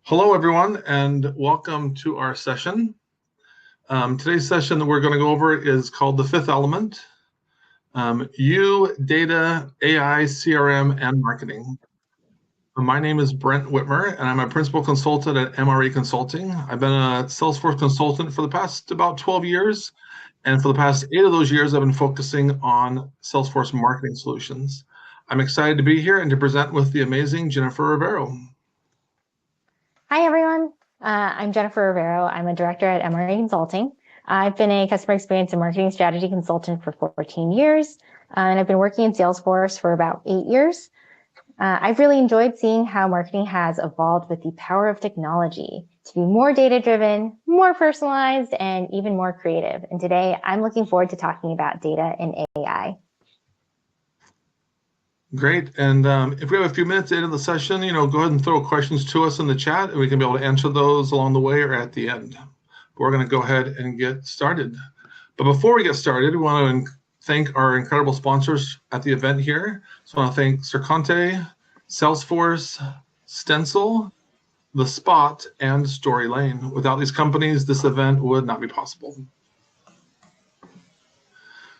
Hello, everyone, and welcome to our session. Today's session that we're going to go over is called The Fifth Element, You, Data, AI, CRM, and Marketing. My name is Brent Whitmer, and I'm a principal consultant at MRE Consulting. I've been a Salesforce consultant for the past about 12 years, and for the past 8 of those years, I've been focusing on Salesforce marketing solutions. I'm excited to be here and to present with the amazing Jennifer Rivero. Hi, everyone. I'm Jennifer Rivero. I'm a director at MRE Consulting. I've been a customer experience and marketing strategy consultant for 14 years, and I've been working in Salesforce for about 8 years. I've really enjoyed seeing how marketing has evolved with the power of technology to be more data-driven, more personalized, and even more creative. And today, I'm looking forward to talking about data and AI. Great. And if we have a few minutes into the session, go ahead and throw questions to us in the chat, and we can be able to answer those along the way or at the end. But we're going to go ahead and get started. But before we get started, we want to thank our incredible sponsors at the event here. So I want to thank Circonte, Salesforce, Stencil, The Spot, and Story Lane. Without these companies, this event would not be possible.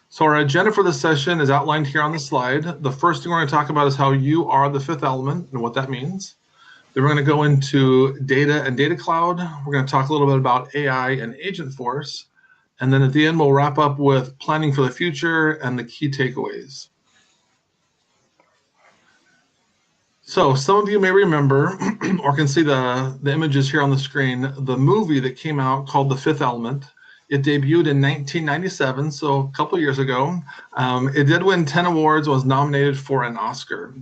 So our agenda for this session is outlined here on the slide. The first thing we're going to talk about is how you are the fifth element and what that means. Then we're going to go into data and data cloud. We're going to talk a little bit about AI and Agentforce. And then at the end, we'll wrap up with planning for the future and the key takeaways. So some of you may remember or can see the images here on the screen, the movie that came out called The Fifth Element. It debuted in 1997, so a couple years ago. It did win 10 awards and was nominated for an Oscar.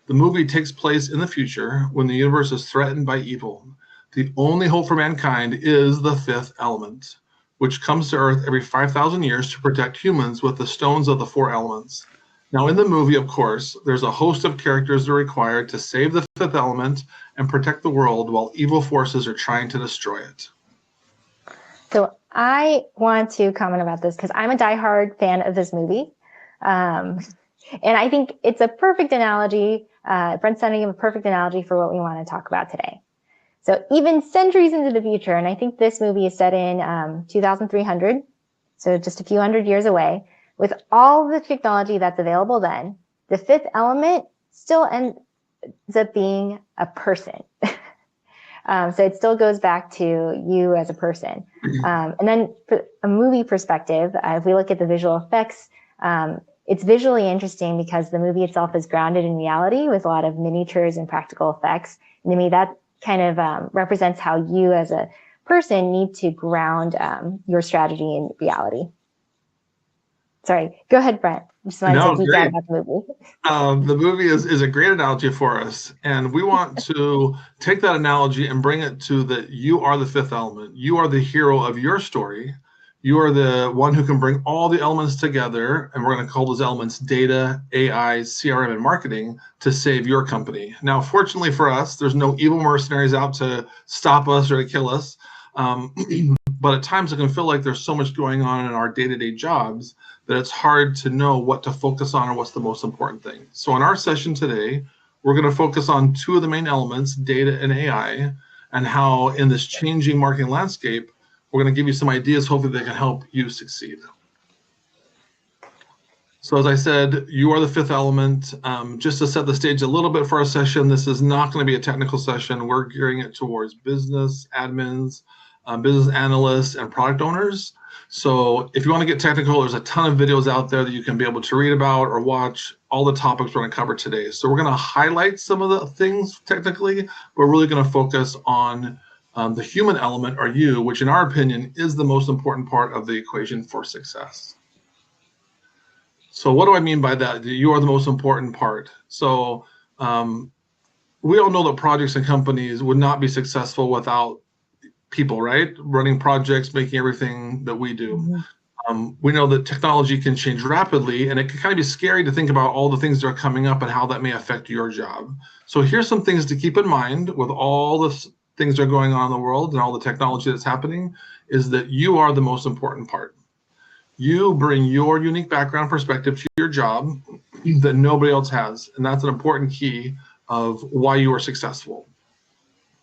The movie takes place in the future when the universe is threatened by evil. The only hope for mankind is the fifth element, which comes to Earth every 5,000 years to protect humans with the stones of the four elements. Now, in the movie, of course, there's a host of characters that are required to save the fifth element and protect the world while evil forces are trying to destroy it. So I want to comment about this because I'm a diehard fan of this movie. And I think it's a perfect analogy. Brent's sending him a perfect analogy for what we want to talk about today. So even centuries into the future, and I think this movie is set in 2300, so just a few hundred years away, with all the technology that's available then, the fifth element still ends up being a person. So it still goes back to you as a person. And then for a movie perspective, if we look at the visual effects, it's visually interesting because the movie itself is grounded in reality with a lot of miniatures and practical effects. And to me, that kind of represents how you as a person need to ground your strategy in reality. Sorry, go ahead, Brent. I just wanted to geek out about the movie. The movie is a great analogy for us, and we want to take that analogy and bring it to that you are the fifth element. You are the hero of your story. You are the one who can bring all the elements together, and we're going to call those elements data, AI, CRM, and marketing to save your company. Now, fortunately for us, there's no evil mercenaries out to stop us or to kill us. But at times it can feel like there's so much going on in our day-to-day jobs that it's hard to know what to focus on or what's the most important thing. So in our session today, we're going to focus on two of the main elements, data and AI, and how in this changing marketing landscape, we're going to give you some ideas, hopefully they can help you succeed. So as I said, you are the fifth element. Just to set the stage a little bit for our session, this is not going to be a technical session. We're gearing it towards business admins, business analysts, and product owners. So if you want to get technical, there's a ton of videos out there that you can be able to read about or watch all the topics we're going to cover today. So we're going to highlight some of the things technically, but we're really going to focus on the human element, or you, which in our opinion is the most important part of the equation for success. So what do I mean by that? You are the most important part. So we all know that projects and companies would not be successful without people, right? Running projects, making everything that we do. Mm-hmm. We know that technology can change rapidly, and it can kind of be scary to think about all the things that are coming up and how that may affect your job. So here's some things to keep in mind with all the things that are going on in the world and all the technology that's happening, is that you are the most important part. You bring your unique background perspective to your job that nobody else has, and that's an important key of why you are successful.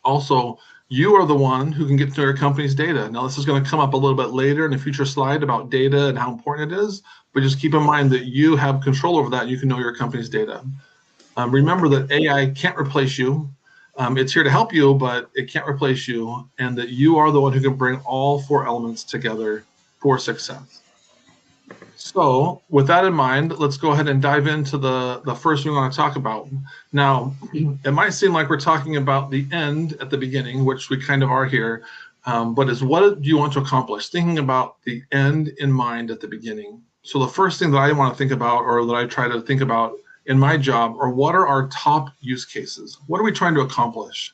Also, you are the one who can get to your company's data. Now, this is going to come up a little bit later in a future slide about data and how important it is, but just keep in mind that you have control over that. And you can know your company's data. Remember that AI can't replace you. It's here to help you, but it can't replace you, and that you are the one who can bring all 4 elements together for success. So with that in mind, let's go ahead and dive into the first we want to talk about. Now, it might seem like we're talking about the end at the beginning, which we kind of are here, but is what do you want to accomplish? Thinking about the end in mind at the beginning. So the first thing that I want to think about, or that I try to think about in my job, are what are our top use cases? What are we trying to accomplish?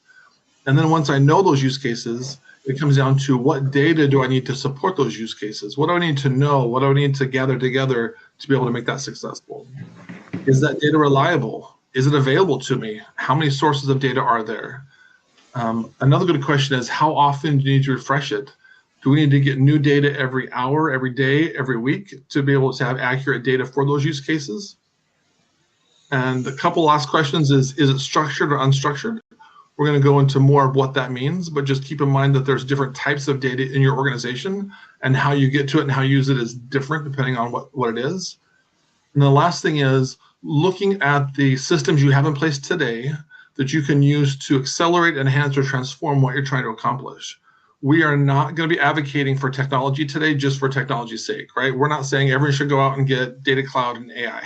And then once I know those use cases, it comes down to what data do I need to support those use cases? What do I need to know? What do I need to gather together to be able to make that successful? Is that data reliable? Is it available to me? How many sources of data are there? Another good question is, how often do you need to refresh it? Do we need to get new data every hour, every day, every week to be able to have accurate data for those use cases? And a couple last questions is it structured or unstructured? We're going to go into more of what that means, but just keep in mind that there's different types of data in your organization, and how you get to it and how you use it is different depending on what it is. And the last thing is looking at the systems you have in place today that you can use to accelerate, enhance, or transform what you're trying to accomplish. We are not going to be advocating for technology today just for technology's sake, right? We're not saying everyone should go out and get data cloud and AI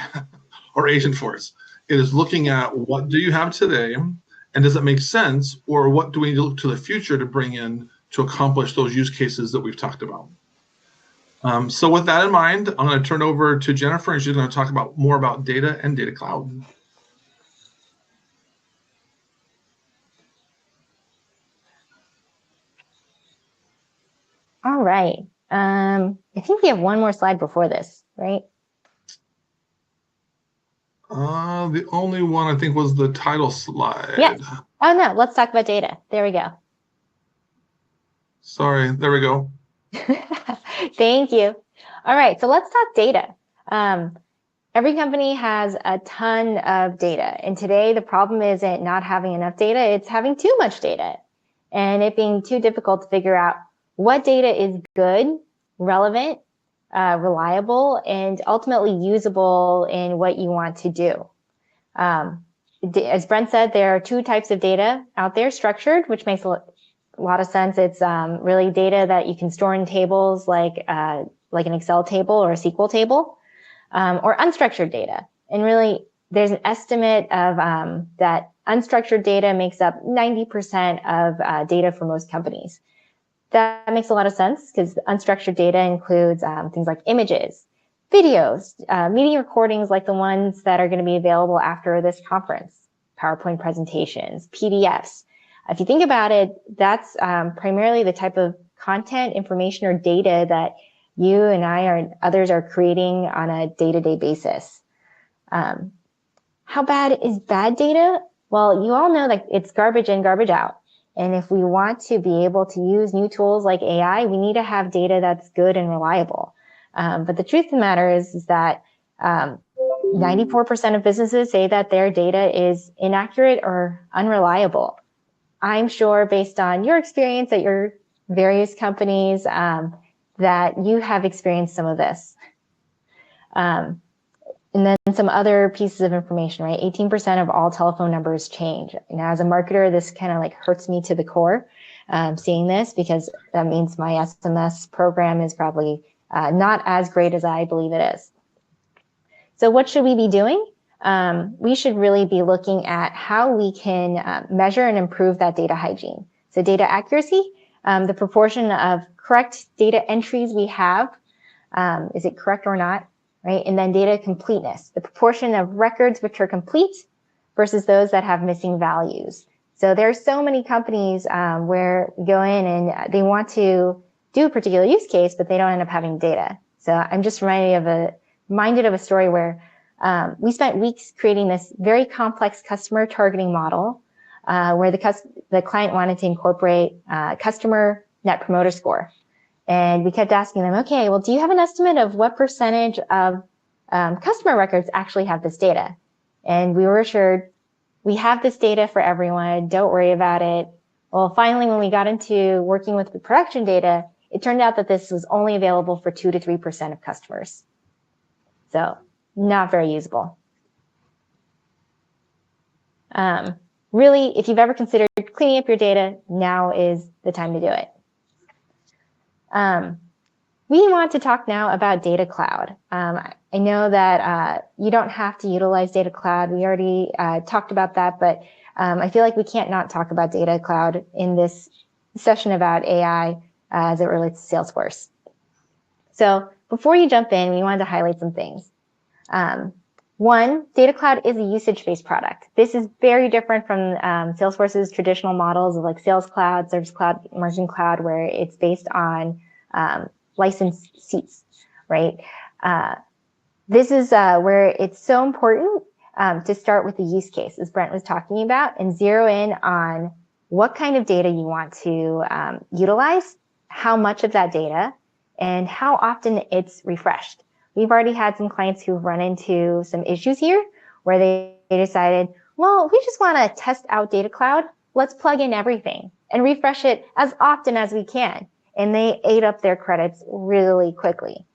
or Agentforce. It is looking at what do you have today, and does it make sense, or what do we look to the future to bring in to accomplish those use cases that we've talked about? So with that in mind, I'm going to turn over to Jennifer, and she's going to talk about more about data and data cloud. All right. I think we have one more slide before this, right? The only one I think was the title slide. Yes. Oh no, let's talk about data. There we go. Sorry, there we go. Thank you. All right, so let's talk data. Every company has a ton of data, and today the problem isn't not having enough data, it's having too much data, and it being too difficult to figure out what data is good, relevant, reliable, and ultimately usable in what you want to do. As Brent said, there are 2 types of data out there: structured, which makes a lot of sense. It's really data that you can store in tables like an Excel table or a SQL table, or unstructured data. And really, there's an estimate of that unstructured data makes up 90% of data for most companies. That makes a lot of sense because unstructured data includes things like images, videos, meeting recordings like the ones that are going to be available after this conference, PowerPoint presentations, PDFs. If you think about it, that's primarily the type of content, information, or data that you and I and others are creating on a day-to-day basis. How bad is bad data? Well, you all know that it's garbage in, garbage out. And if we want to be able to use new tools like AI, we need to have data that's good and reliable. But the truth of the matter is that 94% of businesses say that their data is inaccurate or unreliable. I'm sure based on your experience at your various companies that you have experienced some of this. And then some other pieces of information, right? 18% of all telephone numbers change. Now, as a marketer, this kind of like hurts me to the core, seeing this, because that means my SMS program is probably not as great as I believe it is. So what should we be doing? We should really be looking at how we can measure and improve that data hygiene. So data accuracy, the proportion of correct data entries we have, is it correct or not? Right? And then data completeness, the proportion of records which are complete versus those that have missing values. So there are so many companies where we go in and they want to do a particular use case, but they don't end up having data. So I'm just reminded of a story where we spent weeks creating this very complex customer targeting model where the client wanted to incorporate customer net promoter score. And we kept asking them, okay, well, do you have an estimate of what percentage of customer records actually have this data? And we were assured, we have this data for everyone. Don't worry about it. Well, finally, when we got into working with the production data, it turned out that this was only available for 2 to 3% of customers. So not very usable. Really, if you've ever considered cleaning up your data, now is the time to do it. We want to talk now about Data Cloud. I know that you don't have to utilize Data Cloud. We already talked about that, but I feel like we can't not talk about Data Cloud in this session about AI as it relates to Salesforce. So before you jump in, we wanted to highlight some things. One, Data Cloud is a usage-based product. This is very different from Salesforce's traditional models of like Sales Cloud, Service Cloud, Marketing Cloud, where it's based on licensed seats, right? This is where it's so important to start with the use case, as Brent was talking about, and zero in on what kind of data you want to utilize, how much of that data, and how often it's refreshed. We've already had some clients who've run into some issues here where they decided, well, we just want to test out Data Cloud. Let's plug in everything and refresh it as often as we can. And they ate up their credits really quickly.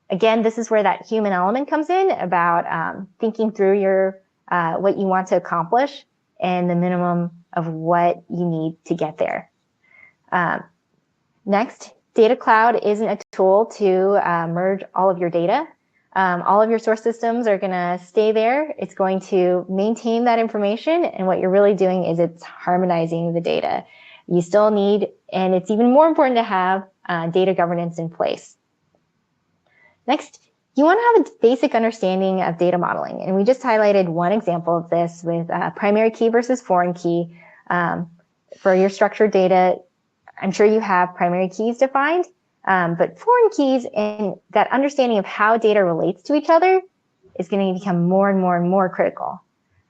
Again, this is where that human element comes in about thinking through your what you want to accomplish and the minimum of what you need to get there. Next, Data Cloud isn't a tool to merge all of your data. All of your source systems are going to stay there. It's going to maintain that information. And what you're really doing is it's harmonizing the data. You still need, and it's even more important to have data governance in place. Next, you want to have a basic understanding of data modeling. And we just highlighted one example of this with primary key versus foreign key. For your structured data, I'm sure you have primary keys defined, but foreign keys and that understanding of how data relates to each other is going to become more and more and more critical.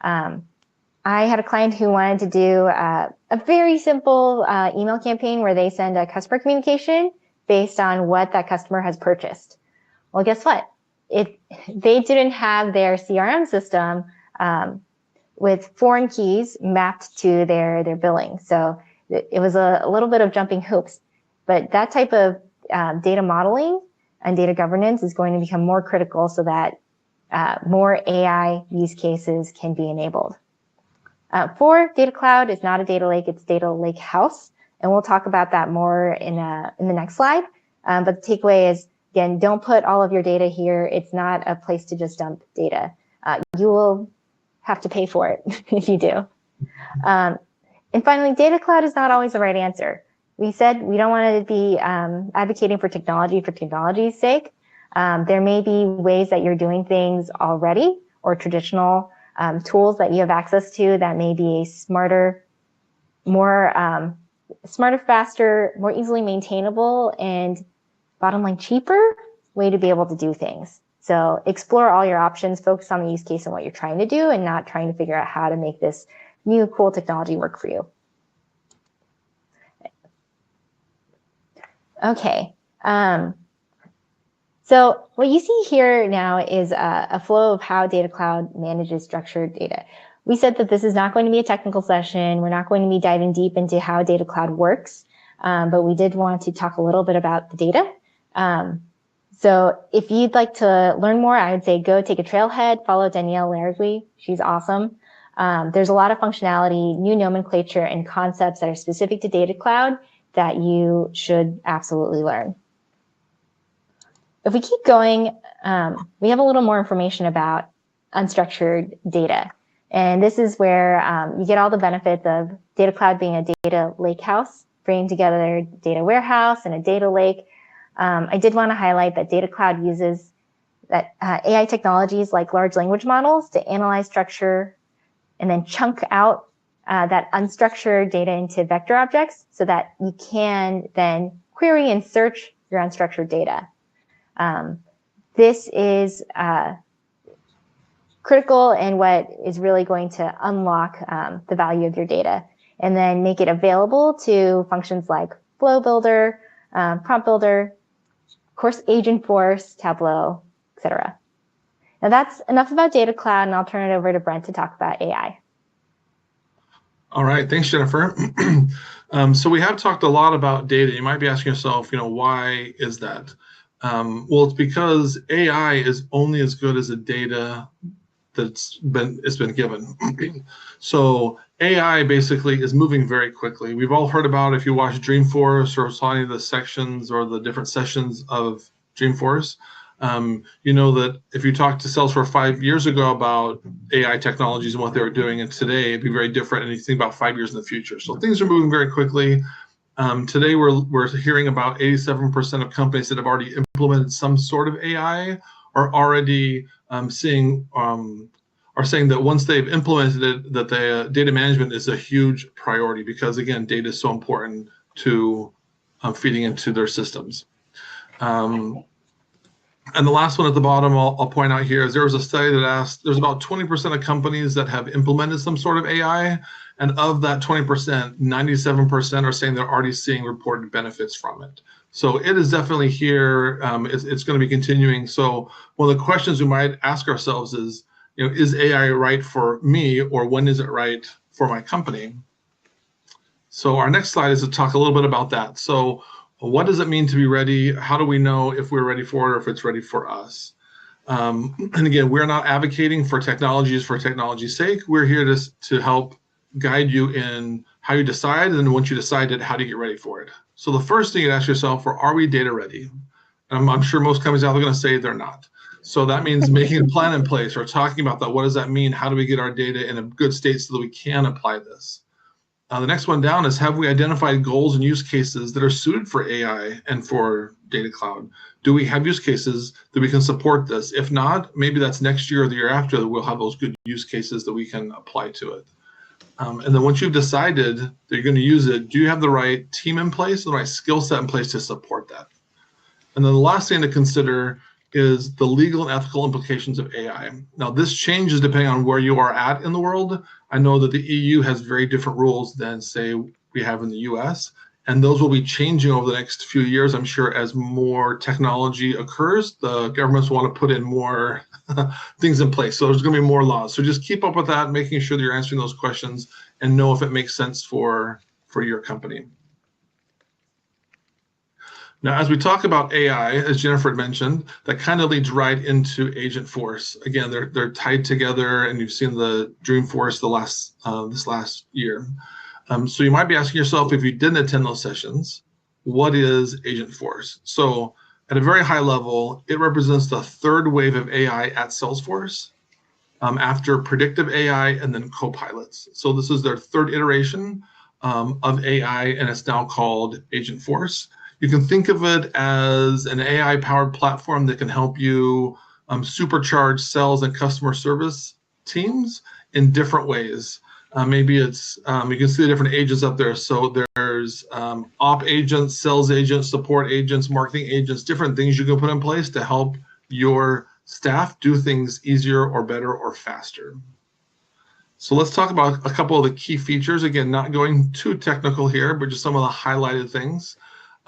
I had a client who wanted to do a very simple email campaign where they send a customer communication based on what that customer has purchased. Well, guess what? They didn't have their CRM system with foreign keys mapped to their billing. So it was a little bit of jumping hoops, but that type of data modeling and data governance is going to become more critical so that more AI use cases can be enabled. 4, Data Cloud is not a data lake, it's data lake house. And we'll talk about that more in the next slide. But the takeaway is, again, don't put all of your data here. It's not a place to just dump data. You will have to pay for it if you do. And finally, Data Cloud is not always the right answer. We said we don't want to be advocating for technology's sake. There may be ways that you're doing things already or traditional tools that you have access to that may be a smarter, faster, more easily maintainable, and bottom line cheaper way to be able to do things. So explore all your options, focus on the use case and what you're trying to do and not trying to figure out how to make this new cool technology work for you. Okay. So what you see here now is a flow of how Data Cloud manages structured data. We said that this is not going to be a technical session. We're not going to be diving deep into how Data Cloud works, but we did want to talk a little bit about the data. So if you'd like to learn more, I would say go take a trailhead, follow Danielle Larragui. She's awesome. There's a lot of functionality, new nomenclature, and concepts that are specific to Data Cloud that you should absolutely learn. If we keep going, we have a little more information about unstructured data. And this is where you get all the benefits of Data Cloud being a data lake house, bringing together a data warehouse and a data lake. I did want to highlight that Data Cloud uses that AI technologies like large language models to analyze structure and then chunk out that unstructured data into vector objects so that you can then query and search your unstructured data. This is critical and what is really going to unlock the value of your data and then make it available to functions like Flow Builder, Prompt Builder, of course, Agentforce, Tableau, etc. Now that's enough about Data Cloud, and I'll turn it over to Brent to talk about AI. All right, thanks, Jennifer. So we have talked a lot about data. You might be asking yourself, why is that? Well, it's because AI is only as good as the data it's been given. So AI basically is moving very quickly. We've all heard about, if you watch Dreamforce or saw any of the sections or the different sessions of Dreamforce, you know that if you talked to Salesforce 5 years ago about AI technologies and what they were doing, and today it'd be very different. And you think about 5 years in the future. So things are moving very quickly. Today we're hearing about 87% of companies that have already implemented some sort of AI are already are saying that once they've implemented it, that the data management is a huge priority, because again, data is so important to feeding into their systems. And the last one at the bottom I'll point out here is there was a study that asked, there's about 20% of companies that have implemented some sort of AI, and of that 20%, 97% are saying they're already seeing reported benefits from it. So it is definitely here. It's going to be continuing. So one of the questions we might ask ourselves is, is AI right for me, or when is it right for my company? So our next slide is to talk a little bit about that. So what does it mean to be ready? How do we know if we're ready for it or if it's ready for us? And again, we're not advocating for technologies for technology's sake. We're here to help guide you in how you decide, and then once you decided, how do you get ready for it? So the first thing you ask yourself, are we data ready? I'm sure most companies out there are going to say they're not. So that means making a plan in place, or talking about that. What does that mean? How do we get our data in a good state so that we can apply this? The next one down is, have we identified goals and use cases that are suited for AI and for Data Cloud? Do we have use cases that we can support this? If not, maybe that's next year or the year after that we'll have those good use cases that we can apply to it. And then once you've decided that you're going to use it, do you have the right team in place, the right skill set in place to support that? And then the last thing to consider is the legal and ethical implications of AI. Now, this changes depending on where you are at in the world. I know that the EU has very different rules than, say, we have in the US, and those will be changing over the next few years, I'm sure, as more technology occurs. The governments want to put in more things in place, so there's going to be more laws. So just keep up with that, making sure that you're answering those questions and know if it makes sense for your company. Now, as we talk about AI, as Jennifer had mentioned, that kind of leads right into Agentforce. Again, they're tied together, and you've seen the Dreamforce this last year. So you might be asking yourself, if you didn't attend those sessions, what is Agentforce? So at a very high level, it represents the third wave of AI at Salesforce, after predictive AI and then copilots. So this is their third iteration of AI, and it's now called Agentforce. You can think of it as an AI-powered platform that can help you supercharge sales and customer service teams in different ways. Maybe it's, you can see the different agents up there. So there's op agents, sales agents, support agents, marketing agents, different things you can put in place to help your staff do things easier or better or faster. So let's talk about a couple of the key features. Again, not going too technical here, but just some of the highlighted things.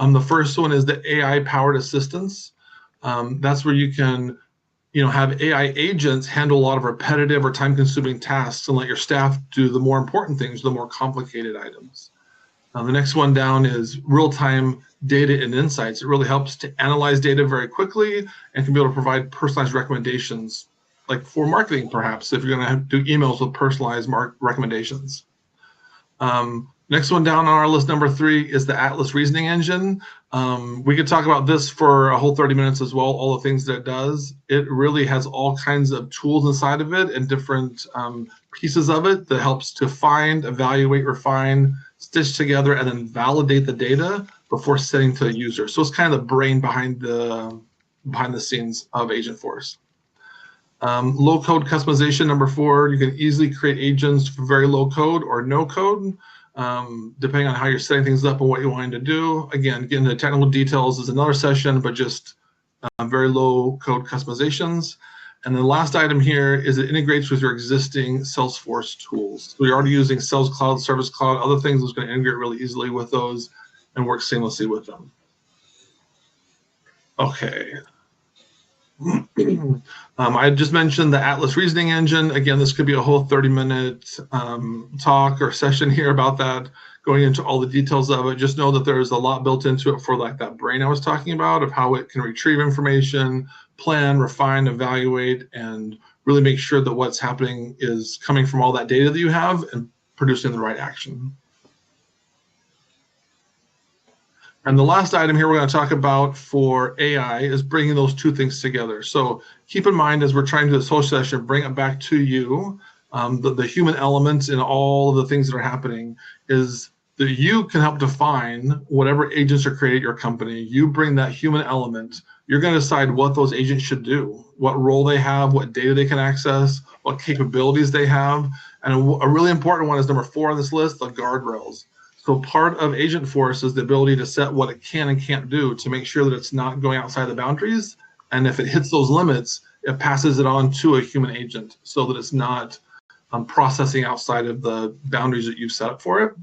The first one is the AI-powered assistance. That's where you can, have AI agents handle a lot of repetitive or time-consuming tasks and let your staff do the more important things, the more complicated items. The next one down is real-time data and insights. It really helps to analyze data very quickly and can be able to provide personalized recommendations, like for marketing, perhaps, if you're going to do emails with personalized recommendations. Next one down on our list, number 3, is the Atlas Reasoning Engine. We could talk about this for a whole 30 minutes as well, all the things that it does. It really has all kinds of tools inside of it and different pieces of it that helps to find, evaluate, refine, stitch together, and then validate the data before sending to a user. So it's kind of the brain behind the scenes of Agentforce. Low code customization, number 4. You can easily create agents for very low code or no code, depending on how you're setting things up and what you're wanting to do. Again, getting into technical details is another session, but just very low code customizations. And the last item here is it integrates with your existing Salesforce tools. So you're already using Sales Cloud, Service Cloud, other things that's going to integrate really easily with those and work seamlessly with them. Okay. I just mentioned the Atlas Reasoning Engine. Again, this could be a whole 30-minute talk or session here about that, going into all the details of it. Just know that there's a lot built into it for like that brain I was talking about, of how it can retrieve information, plan, refine, evaluate, and really make sure that what's happening is coming from all that data that you have and producing the right action. And the last item here we're going to talk about for AI is bringing those two things together. So keep in mind, as we're trying to do this whole session, bring it back to you, the human elements in all of the things that are happening is that you can help define whatever agents are created at your company. You bring that human element. You're going to decide what those agents should do, what role they have, what data they can access, what capabilities they have. And a really important one is number 4 on this list, the guardrails. So part of Agent Force is the ability to set what it can and can't do to make sure that it's not going outside the boundaries. And if it hits those limits, it passes it on to a human agent so that it's not processing outside of the boundaries that you've set up for it.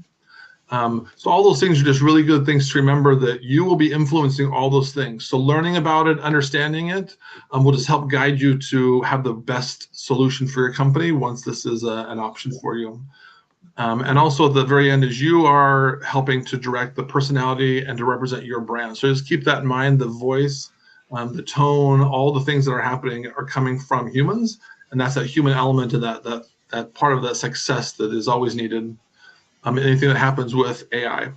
So all those things are just really good things to remember, that you will be influencing all those things. So learning about it, understanding it, will just help guide you to have the best solution for your company once this is an option for you. And also at the very end is you are helping to direct the personality and to represent your brand. So just keep that in mind. The voice, the tone, all the things that are happening are coming from humans. And that's that human element of that part of that success that is always needed. Anything that happens with AI.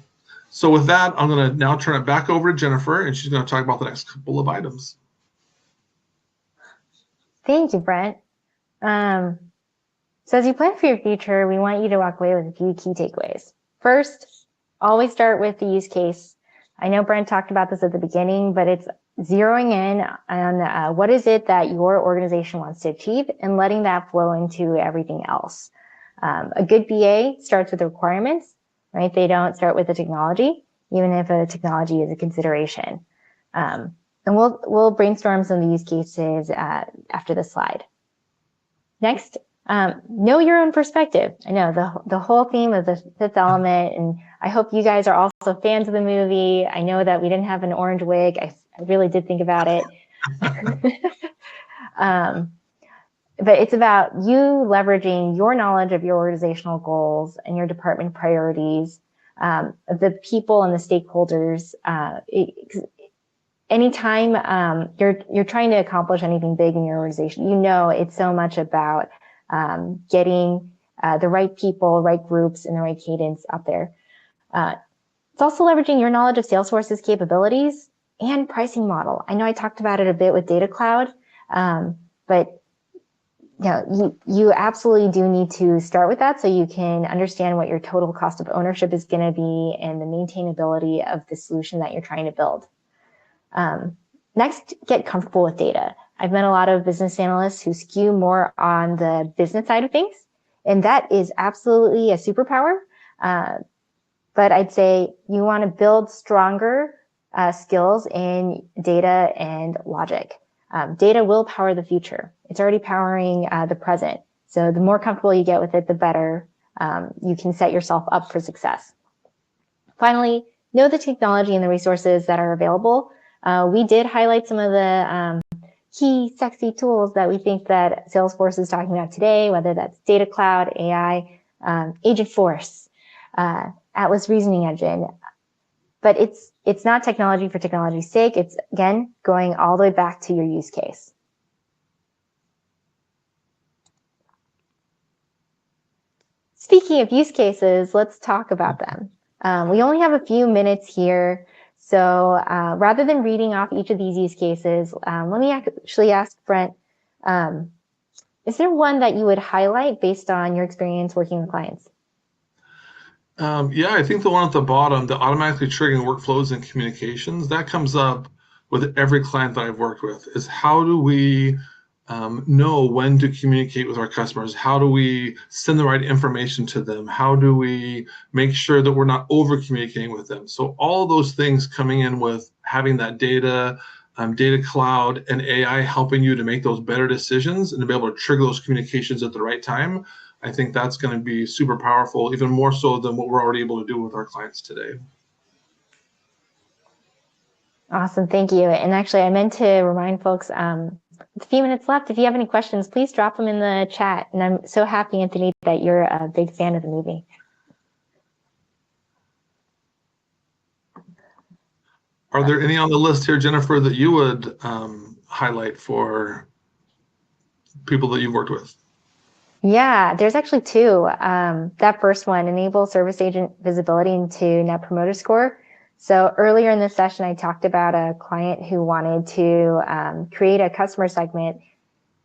So with that, I'm going to now turn it back over to Jennifer, and she's going to talk about the next couple of items. Thank you, Brent. So as you plan for your future, we want you to walk away with a few key takeaways. First, always start with the use case. I know Brent talked about this at the beginning, but it's zeroing in on what is it that your organization wants to achieve and letting that flow into everything else. A good BA starts with the requirements, right? They don't start with the technology, even if a technology is a consideration. And we'll brainstorm some of the use cases after the slide. Next, know your own perspective. I know the whole theme of the 5th element, and I hope you guys are also fans of the movie. I know that we didn't have an orange wig. I really did think about it. But it's about you leveraging your knowledge of your organizational goals and your department priorities, the people and the stakeholders. Anytime you're trying to accomplish anything big in your organization, you know it's so much about getting the right people, right groups, and the right cadence out there. It's also leveraging your knowledge of Salesforce's capabilities and pricing model. I know I talked about it a bit with Data Cloud, but you absolutely do need to start with that so you can understand what your total cost of ownership is going to be and the maintainability of the solution that you're trying to build. Next, get comfortable with data. I've met a lot of business analysts who skew more on the business side of things, and that is absolutely a superpower. But I'd say you want to build stronger skills in data and logic. Data will power the future. It's already powering the present. So the more comfortable you get with it, the better you can set yourself up for success. Finally, know the technology and the resources that are available. We did highlight some of the key sexy tools that we think that Salesforce is talking about today, whether that's Data Cloud, AI, Agent Force, Atlas Reasoning Engine. But it's not technology for technology's sake. It's, again, going all the way back to your use case. Speaking of use cases, let's talk about them. We only have a few minutes here. So rather than reading off each of these use cases, let me actually ask Brent, is there one that you would highlight based on your experience working with clients? Yeah, I think the one at the bottom, the automatically triggering workflows and communications, that comes up with every client that I've worked with, is how do we know when to communicate with our customers? How do we send the right information to them? How do we make sure that we're not over communicating with them? So all those things coming in with having that data, Data Cloud and AI helping you to make those better decisions and to be able to trigger those communications at the right time, I think that's going to be super powerful, even more so than what we're already able to do with our clients today. Awesome, thank you. And actually, I meant to remind folks, a few minutes left. If you have any questions, please drop them in the chat. And I'm so happy, Anthony, that you're a big fan of the movie. Are there any on the list here, Jennifer, that you would highlight for people that you've worked with? Yeah, there's actually two. That first one, enable service agent visibility into Net Promoter Score. So earlier in this session, I talked about a client who wanted to create a customer segment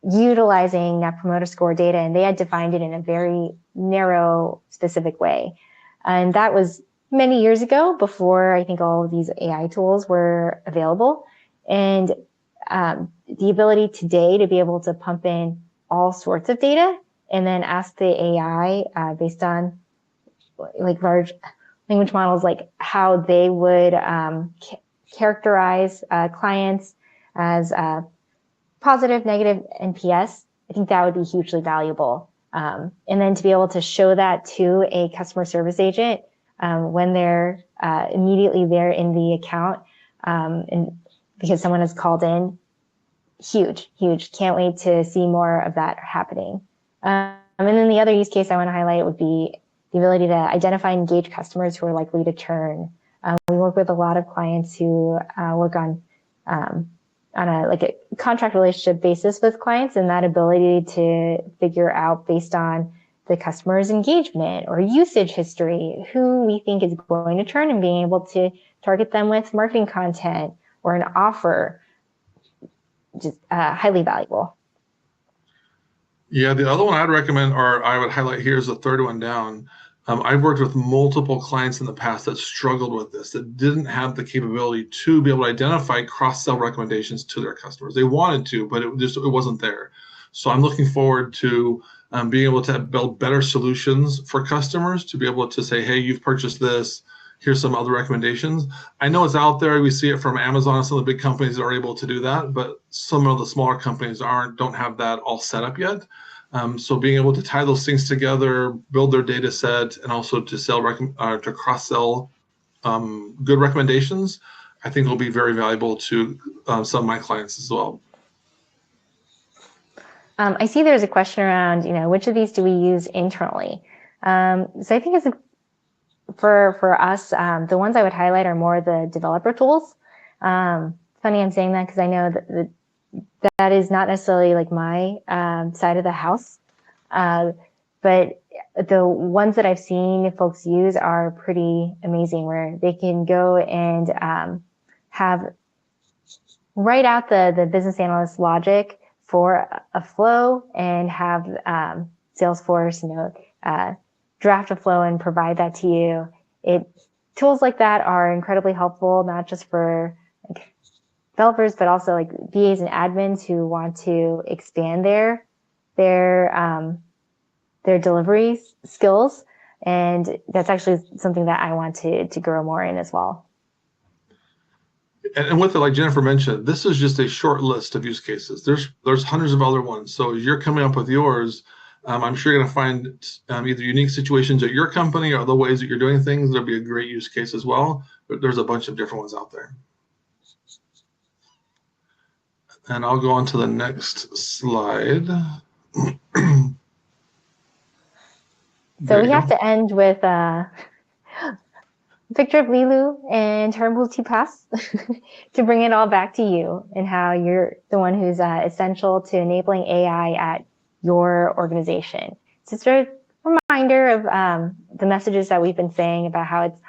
utilizing Net Promoter Score data, and they had defined it in a very narrow, specific way. And that was many years ago, before I think all of these AI tools were available. And the ability today to be able to pump in all sorts of data and then ask the AI based on like large language models, like how they would characterize clients as positive, negative NPS. I think that would be hugely valuable. And then to be able to show that to a customer service agent when they're immediately there in the account, and because someone has called in, huge. Can't wait to see more of that happening. And then the other use case I want to highlight would be the ability to identify and engage customers who are likely to churn. We work with a lot of clients who work on a contract relationship basis with clients, and that ability to figure out based on the customer's engagement or usage history who we think is going to churn, and being able to target them with marketing content or an offer, just highly valuable. Yeah, the other one I'd recommend, or I would highlight here, is the third one down. I've worked with multiple clients in the past that struggled with this, that didn't have the capability to be able to identify cross-sell recommendations to their customers. They wanted to, but it wasn't there. So I'm looking forward to being able to build better solutions for customers to be able to say, hey, you've purchased this, here's some other recommendations. I know it's out there. We see it from Amazon and some of the big companies that are able to do that, but some of the smaller companies don't have that all set up yet. So being able to tie those things together, build their data set, and also to sell to cross-sell good recommendations, I think will be very valuable to some of my clients as well. I see there's a question around, which of these do we use internally? So I think it's for us, the ones I would highlight are more the developer tools. Funny I'm saying that because I know that is not necessarily like my side of the house. But the ones that I've seen folks use are pretty amazing, where they can go and have write out the business analyst logic for a flow and have Salesforce, draft a flow and provide that to you. Tools like that are incredibly helpful, not just for developers, but also like VAs and admins who want to expand their delivery skills. And that's actually something that I want to grow more in as well. And with it, like Jennifer mentioned, this is just a short list of use cases. There's hundreds of other ones. So as you're coming up with yours, I'm sure you're going to find either unique situations at your company or other ways that you're doing things. There'll be a great use case as well. But there's a bunch of different ones out there. And I'll go on to the next slide. So we have to end with a picture of Lilu and her multi-pass to bring it all back to you and how you're the one who's essential to enabling AI at your organization. So it's a reminder of the messages that we've been saying about how it's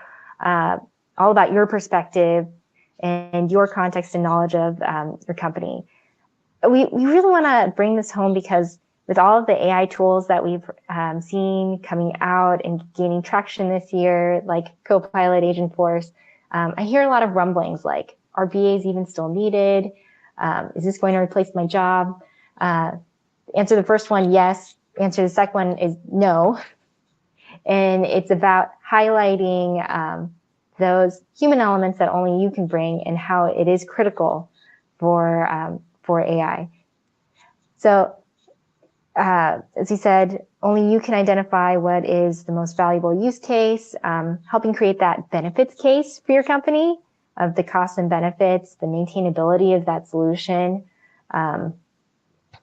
all about your perspective and your context and knowledge of your company. We really want to bring this home because with all of the AI tools that we've seen coming out and gaining traction this year, like Copilot, Agentforce, I hear a lot of rumblings like, are BAs even still needed? Is this going to replace my job? Answer the first one, yes. Answer the second one is no. And it's about highlighting those human elements that only you can bring and how it is critical for AI. So, as you said, only you can identify what is the most valuable use case, helping create that benefits case for your company of the costs and benefits, the maintainability of that solution,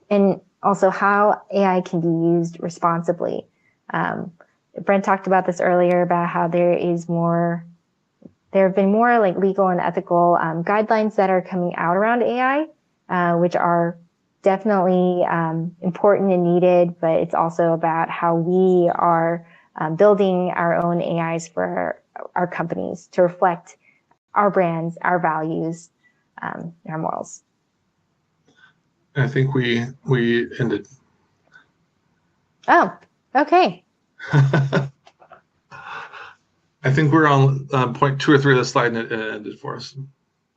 and also how AI can be used responsibly. Brent talked about this earlier about how there have been more like legal and ethical guidelines that are coming out around AI, which are definitely important and needed, but it's also about how we are building our own AIs for our companies to reflect our brands, our values, our morals. I think we ended. Oh, okay. I think we're on point 2 or 3 of the slide, and it ended for us.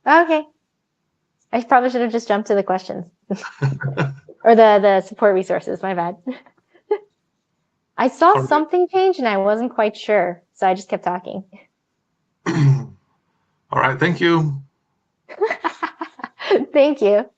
Okay. I probably should have just jumped to the questions or the support resources. My bad. I saw something change and I wasn't quite sure, so I just kept talking. All right. Thank you. Thank you.